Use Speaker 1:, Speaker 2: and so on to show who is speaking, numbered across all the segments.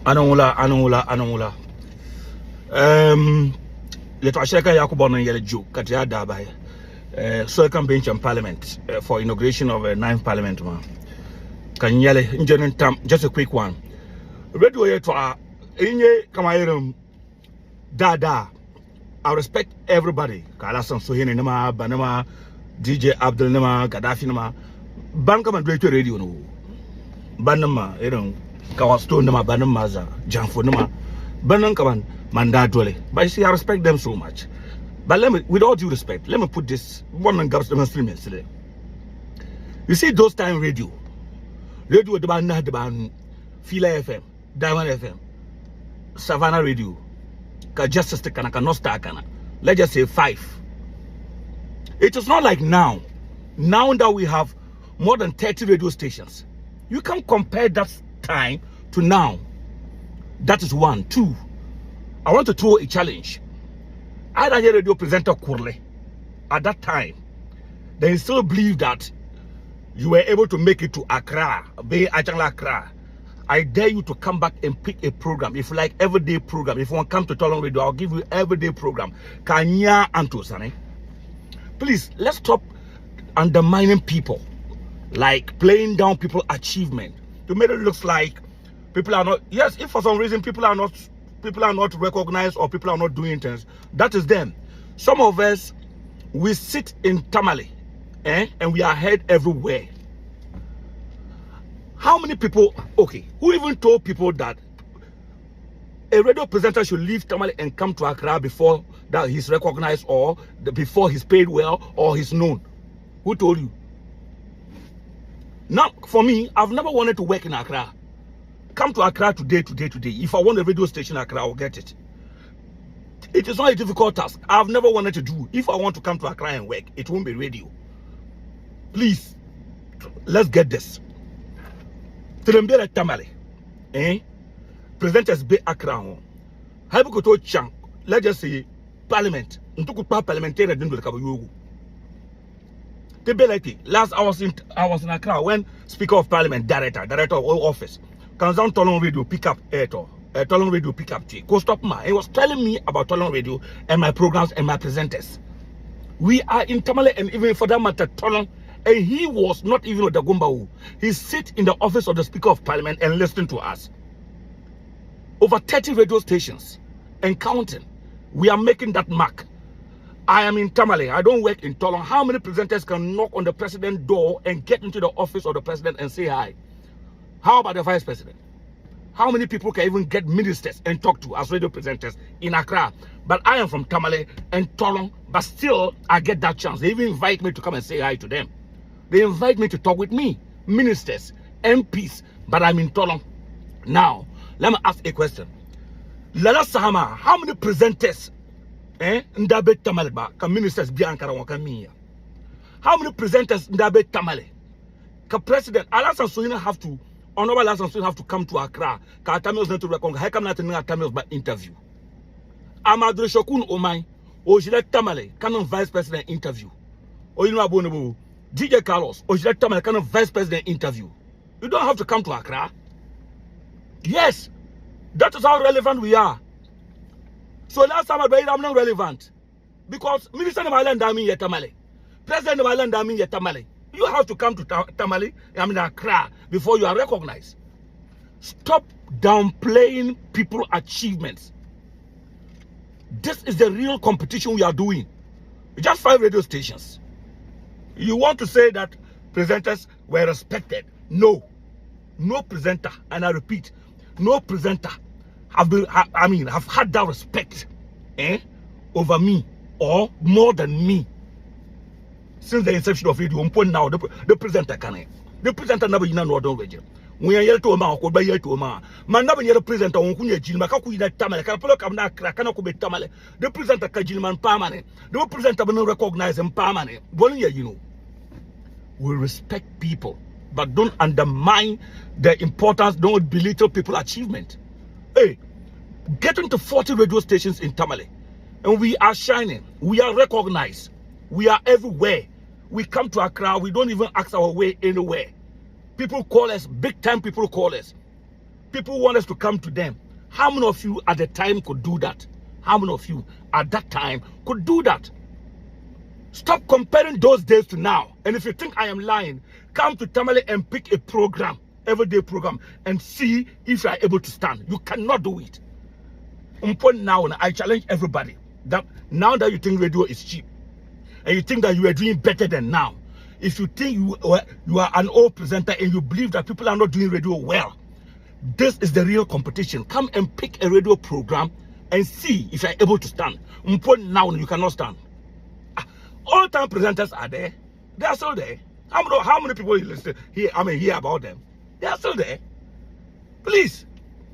Speaker 1: Anola. Let us check Yakubon and Yellow Joke, Katia Dabai, Circum Bench and Parliament for inauguration of a 9th Parliament. Can yell in general term, just a quick one. Radio to our Inye Kamairum Dada. I respect everybody. Kalasan Suhin Nama, Banama, DJ Abdul Nama, Gaddafi Nama, Bankam and Radio no. Banama, Kawastone Nama, Banamaza, Janfo Nama, Banankaman. Mandatole. But you see, I respect them so much. But let me, with all due respect, let me put this one and Gabs demonstration today. You see, those time radio the band, Fila FM, Diamond FM, Savannah Radio, Justice Kanaka, no star kana. Let's just say 5. It is not like now. Now that we have more than 30 radio stations, you can compare that time to now. That is 1. 2. I want to throw a challenge. I had a radio presenter Kurle at that time. They still believe that you were able to make it to Accra, Bay Ajangla Accra. I dare you to come back and pick a program. If you like everyday program, if you want to come to Tolong Radio, I'll give you everyday program. Kanya Antosane. Please, let's stop undermining people, like playing down people's achievement. To make it look like people are not. Yes, if for some reason people are not recognized or people are not doing things, that is them. Some of us, we sit in Tamale and we are heard everywhere. How many people, okay, who even told people that a radio presenter should leave Tamale and come to Accra before that he's recognized or before he's paid well or he's known? Who told you? Now, for me, I've never wanted to work in Accra. Come to Accra today. If I want a radio station in Accra, I'll get it. It is not a difficult task. I've never wanted to do. If I want to come to Accra and work, it won't be radio. Please, let's get this. Trembele Tamale, presenters be Accra. Habukoto Chang, let's just say Parliament. Ntukupa parliamentary didn't look at last I was in Accra when Speaker of Parliament, Director of Office. Kanzan Tolong Radio pick up Tolong Radio pick up T. Go stop ma. He was telling me about Tolong Radio and my programs and my presenters. We are in Tamale and even for that matter Tolong, and he was not even with the Gumbau. He sit in the office of the Speaker of Parliament and listen to us. Over 30 radio stations and counting. We are making that mark. I am in Tamale. I don't work in Tolong. How many presenters can knock on the president's door and get into the office of the president and say hi? How about the vice president? How many people can even get ministers and talk to as radio presenters in Accra? But I am from Tamale and Tolong, but still I get that chance. They even invite me to come and say hi to them. They invite me to talk with me, ministers, MPs, but I'm in Tolong. Now, let me ask a question. Lala Sahama, how many presenters Ndabe Tamale can ministers be Ankara Wakamiya? How many presenters Ndabe Tamale? Can President Alasan Sohina have to Honorable Alasan Sohina have to come to Accra? Can Tamils not to recognize? How come not to Tamils by interview? Amadou Shokun Omai, Ojile Tamale, canon vice president interview. Or you know Abonobo, DJ Carlos, Ojile Tamale, canon vice president interview. You don't have to come to Accra. Yes, that is how relevant we are. So last time I'm not relevant. Because Minister of Island Dami Tamale, President of Island Dami Tamale. You have to come to Tamale, I mean Accra, before you are recognized. Stop downplaying people's achievements. This is the real competition we are doing. Just 5 radio stations. You want to say that presenters were respected? No. No presenter, and I repeat, no presenter have had that respect over me or more than me since the inception of radio. Now the presenter can never know don't region. We are yet to a man, could be yet to a man. Man never yet a presenter on Kunya Jilma, Kakuya Tamale, Kapolaka, Krakanakobe Tamale, the presenter Kajilman Permanent, the presenter will not recognize him permanent. One year, you know. We respect people, but don't undermine the importance, don't belittle people's achievement. Hey, get into 40 radio stations in Tamale, and we are shining. We are recognized. We are everywhere. We come to Accra, we don't even ask our way anywhere. People call us, big time people call us. People want us to come to them. How many of you at the time could do that? How many of you at that time could do that? Stop comparing those days to now. And if you think I am lying, come to Tamale and pick a program, everyday program, and see if you are able to stand. You cannot do it. Now, I challenge everybody that now that you think radio is cheap, and you think that you are doing better than now, if you think you are an old presenter and you believe that people are not doing radio well, this is the real competition. Come and pick a radio program and see if you are able to stand. Now you cannot stand. All time presenters are there. They are still there. How many people you listen here? Hear about them. They are still there. Please,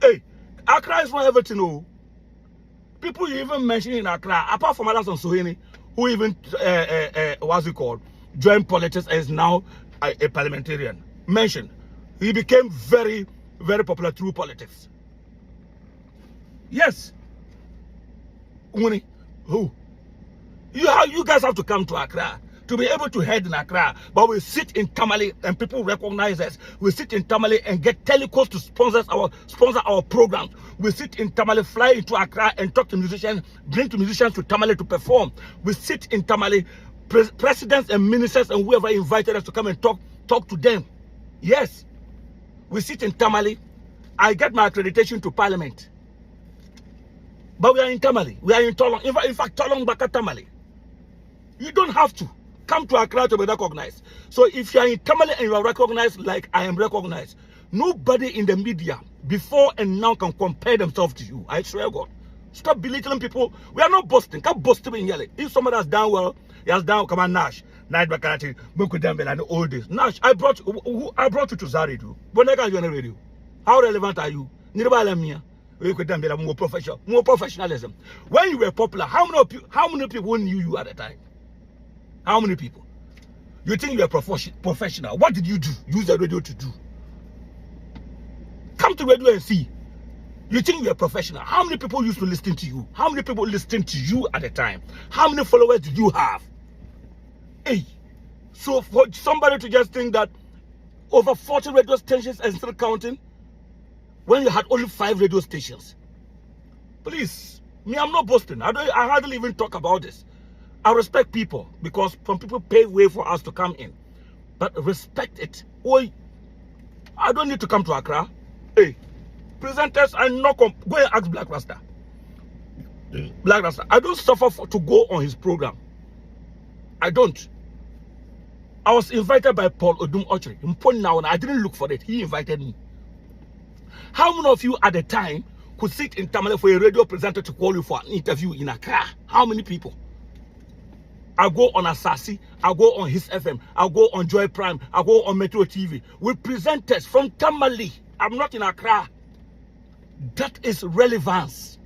Speaker 1: hey, Accra is not everything. No. People you even mention in Accra, apart from Alas and Sohini, who even what's it called, joined politics and is now a parliamentarian. Mentioned, he became very, very popular through politics. Yes. Who? You guys have to come to Accra to be able to head in Accra. But we sit in Tamale and people recognize us. We sit in Tamale and get telecos to sponsor our programs. We sit in Tamale, fly into Accra and talk to musicians, bring to musicians to Tamale to perform. We sit in Tamale, presidents and ministers and whoever invited us to come and talk to them. Yes. We sit in Tamale. I get my accreditation to Parliament. But we are in Tamale. We are in Tolong. In fact, Tolong Baka Tamale. You don't have to come to Accra to be recognized. So if you are in Tamale and you are recognized like I am recognized, nobody in the media before and now can compare themselves to you. I swear God. Stop belittling people. We are not boasting. Can't boast in Yale. If somebody has done well, he has done, come on, Nash. Night Bakarati, Mukudambel and all this. Nash, I brought you to Zari too. But I got you on the radio. How relevant are you? More professionalism. When you were popular, how many people knew you at the time? How many people? You think you are professional? What did you do? Use the radio to do? Come to radio and see. You think you are professional? How many people used to listen to you? How many people listened to you at the time? How many followers did you have? Hey, so for somebody to just think that over 40 radio stations and still counting, when you had only 5 radio stations, please, me, I'm not boasting. I hardly even talk about this. I respect people because some people pave way for us to come in, but respect it. Oi, I don't need to come to Accra. Hey, presenters, I not go and ask Black Rasta. Black Rasta, I don't suffer to go on his program. I don't. I was invited by Paul Odum Ochre. I didn't look for it. He invited me. How many of you at the time could sit in Tamale for a radio presenter to call you for an interview in Accra? How many people? I go on Asasi, I go on His FM, I go on Joy Prime, I go on Metro TV with presenters from Tamale. I'm not in Accra. That is relevance.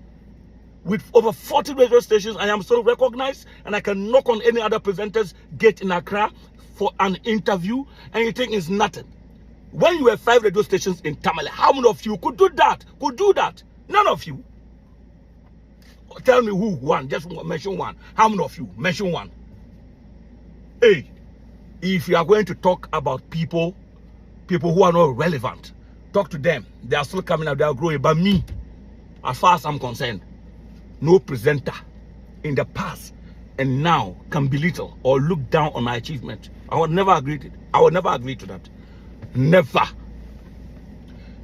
Speaker 1: With over 40 radio stations, I am still recognized and I can knock on any other presenter's gate in Accra for an interview and you think it's nothing. When you have 5 radio stations in Tamale, how many of you could do that? Could do that? None of you. Tell me who, one. Just mention one. How many of you? Mention one. Hey, if you are going to talk about people who are not relevant, talk to them. They are still coming up, they are growing. But me, as far as I'm concerned, no presenter in the past and now can belittle or look down on my achievement. I would never agree to it. I would never agree to that. Never.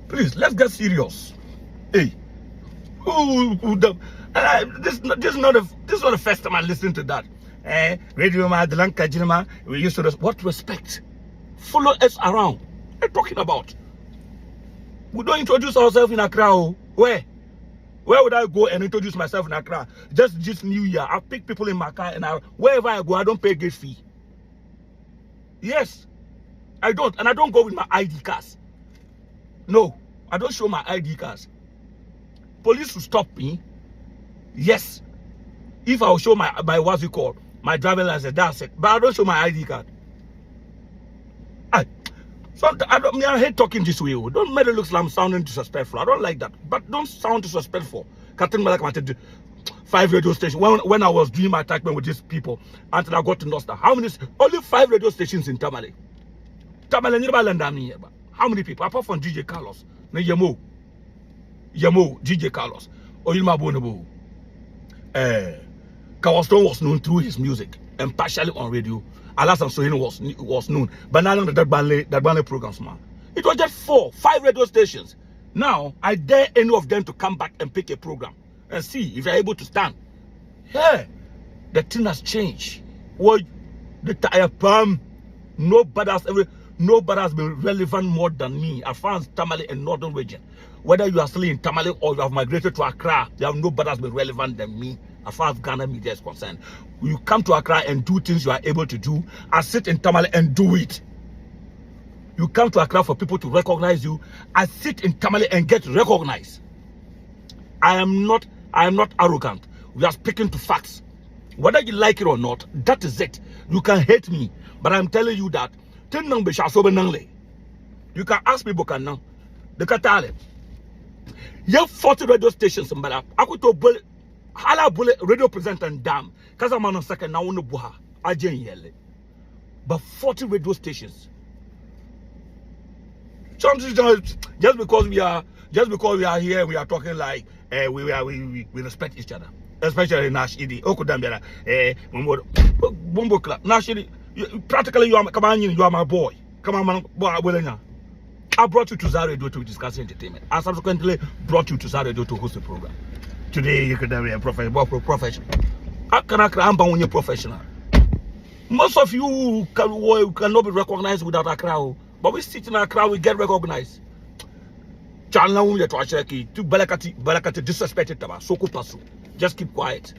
Speaker 1: Please, let's get serious. Hey, this is not the first time I listened to that. Radio Madalanka Jinama, we used to what respect? Follow us around. What are you talking about? We don't introduce ourselves in Accra. Where would I go and introduce myself in Accra? Just New Year. I pick people in my car and wherever I go, I don't pay gate fee. Yes, I don't. And I don't go with my ID cards. No, I don't show my ID cards. Police will stop me. Yes. If I'll show my what's it called? My driver license, that's it. But I don't show my ID card. I hate talking this way. Don't make it look like I'm sounding disrespectful. I don't like that. But don't sound disrespectful. 5 radio stations. When I was doing my attachment with these people, until I got to Nostar. How many? Only 5 radio stations in Tamale. Tamale, how many people? Apart from DJ Carlos, Nejemo. Yamo, DJ Carlos, Oyilma Bonobo. Kawaston was known through his music and partially on radio. Alasan Sohino was known, but now that Banle programs, man. It was just 4, 5 radio stations. Now I dare any of them to come back and pick a program and see if you're able to stand. Hey, the thing has changed. What the tire palm? Nobody has been relevant more than me as far as Tamale and Northern region. Whether you are still in Tamale or you have migrated to Accra, nobody has been relevant than me as far as Ghana media is concerned. You come to Accra and do things you are able to do. I sit in Tamale and do it. You come to Accra for people to recognize you. I sit in Tamale and get recognized. I am not arrogant. We are speaking to facts. Whether you like it or not, that is it. You can hate me, but I'm telling you that you can ask people can now. The Katale. You have 40 radio stations in Bala. I could to Hala Bullet radio presenter and dam. Kazaman on second now on the Buha. Ajen Yele. But 40 radio stations. Just because we are here, we are talking like we respect each other. Especially Nash Idi. Okudambera. Bumbo Club. Nash Idi. Practically you are my boy. Come on, man. I brought you to Zara Radio to discuss entertainment. I subsequently brought you to Zara Radio to host the program. Today you could be a professional. How can I professional? Most of you cannot be recognized without a crowd. But we sit in a crowd, we get recognized. Just keep quiet.